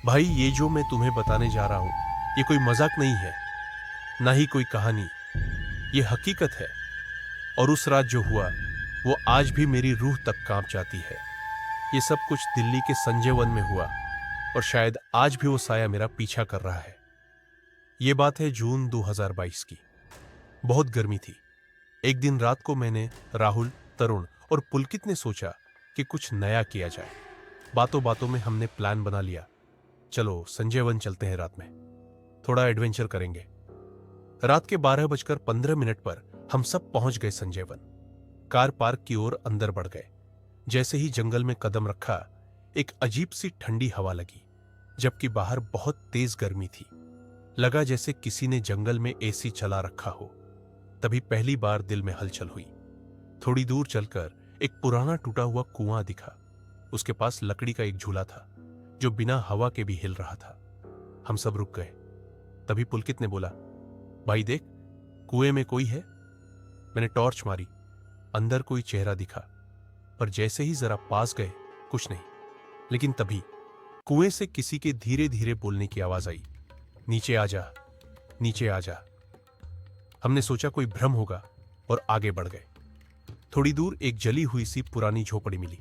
भाई, ये जो मैं तुम्हें बताने जा रहा हूं, ये कोई मजाक नहीं है, ना ही कोई कहानी। ये हकीकत है। और उस रात जो हुआ, वो आज भी मेरी रूह तक कांप जाती है। ये सब कुछ दिल्ली के संजय वन में हुआ, और शायद आज भी वो साया मेरा पीछा कर रहा है। ये बात है जून 2022 की। बहुत गर्मी थी। एक दिन रात को मैंने, राहुल, तरुण और पुलकित ने सोचा कि कुछ नया किया जाए। बातों बातों में हमने प्लान बना लिया, चलो संजय वन चलते हैं, रात में थोड़ा एडवेंचर करेंगे। रात के 12:15 पर हम सब पहुंच गए संजय वन। कार पार्क की ओर अंदर बढ़ गए। जैसे ही जंगल में कदम रखा, एक अजीब सी ठंडी हवा लगी, जबकि बाहर बहुत तेज गर्मी थी। लगा जैसे किसी ने जंगल में एसी चला रखा हो। तभी पहली बार दिल में हलचल हुई। थोड़ी दूर चलकर एक पुराना टूटा हुआ कुआं दिखा। उसके पास लकड़ी का एक झूला था, जो बिना हवा के भी हिल रहा था। हम सब रुक गए। तभी पुलकित ने बोला, भाई देख, कुएं में कोई है। मैंने टॉर्च मारी। अंदर कोई चेहरा दिखा, पर जैसे ही जरा पास गए, कुछ नहीं। लेकिन तभी कुएं से किसी के धीरे धीरे बोलने की आवाज आई, नीचे आ जा, नीचे आ जा। हमने सोचा कोई भ्रम होगा और आगे बढ़ गए। थोड़ी दूर एक जली हुई सी पुरानी झोपड़ी मिली।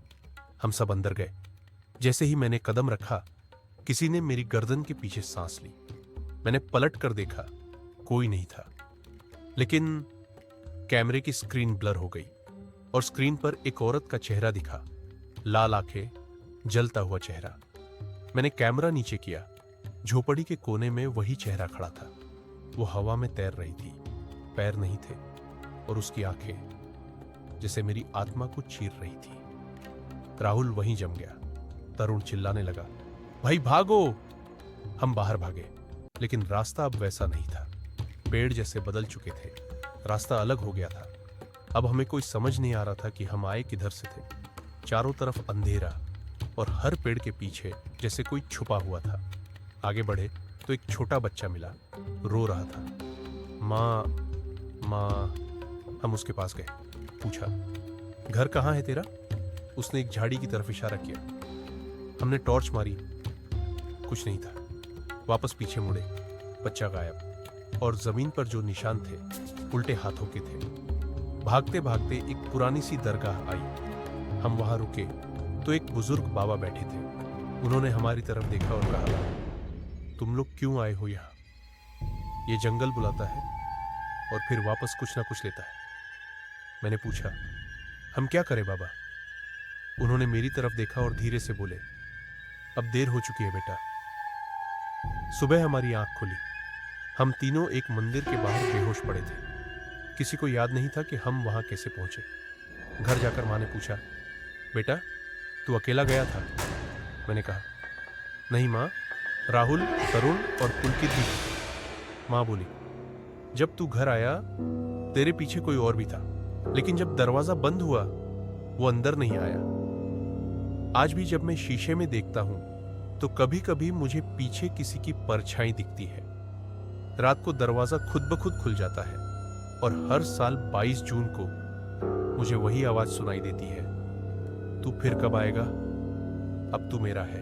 हम सब अंदर गए। जैसे ही मैंने कदम रखा, किसी ने मेरी गर्दन के पीछे सांस ली। मैंने पलट कर देखा, कोई नहीं था। लेकिन कैमरे की स्क्रीन ब्लर हो गई और स्क्रीन पर एक औरत का चेहरा दिखा। लाल आंखें, जलता हुआ चेहरा। मैंने कैमरा नीचे किया। झोपड़ी के कोने में वही चेहरा खड़ा था। वो हवा में तैर रही थी, पैर नहीं थे, और उसकी आंखें जैसे मेरी आत्मा को चीर रही थी। राहुल वहीं जम गया। तरुण चिल्लाने लगा, भाई भागो। हम बाहर भागे, लेकिन रास्ता अब वैसा नहीं था। पेड़ जैसे बदल चुके थे, रास्ता अलग हो गया था। अब हमें कोई समझ नहीं आ रहा था कि हम आए किधर से थे। चारों तरफ अंधेरा, और हर पेड़ के पीछे जैसे कोई छुपा हुआ था। आगे बढ़े तो एक छोटा बच्चा मिला, रो रहा था। माँ, माँ। हम उसके पास गए, पूछा, घर कहाँ है तेरा? उसने एक झाड़ी की तरफ इशारा किया। हमने टॉर्च मारी, कुछ नहीं था। वापस पीछे मुड़े, बच्चा गायब, और जमीन पर जो निशान थे उल्टे हाथों के थे। भागते भागते एक पुरानी सी दरगाह आई। हम वहां रुके तो एक बुजुर्ग बाबा बैठे थे। उन्होंने हमारी तरफ देखा और कहा, तुम लोग क्यों आए हो यहाँ? ये जंगल बुलाता है और फिर वापस कुछ ना कुछ लेता है। मैंने पूछा, हम क्या करें बाबा? उन्होंने मेरी तरफ देखा और धीरे से बोले, अब देर हो चुकी है बेटा। सुबह हमारी आंख खुली। हम तीनों एक मंदिर के बाहर बेहोश पड़े थे। किसी को याद नहीं था कि हम वहां कैसे पहुंचे। घर जाकर माँ ने पूछा, बेटा तू अकेला गया था? मैंने कहा, नहीं माँ, राहुल, तरुण और पुलकित भी थे। माँ बोली, जब तू घर आया तेरे पीछे कोई और भी था, लेकिन जब दरवाजा बंद हुआ वो अंदर नहीं आया। आज भी जब मैं शीशे में देखता हूं तो कभी कभी मुझे पीछे किसी की परछाई दिखती है। रात को दरवाजा खुद ब खुद खुल जाता है, और हर साल 22 जून को मुझे वही आवाज सुनाई देती है, तू फिर कब आएगा? अब तू मेरा है।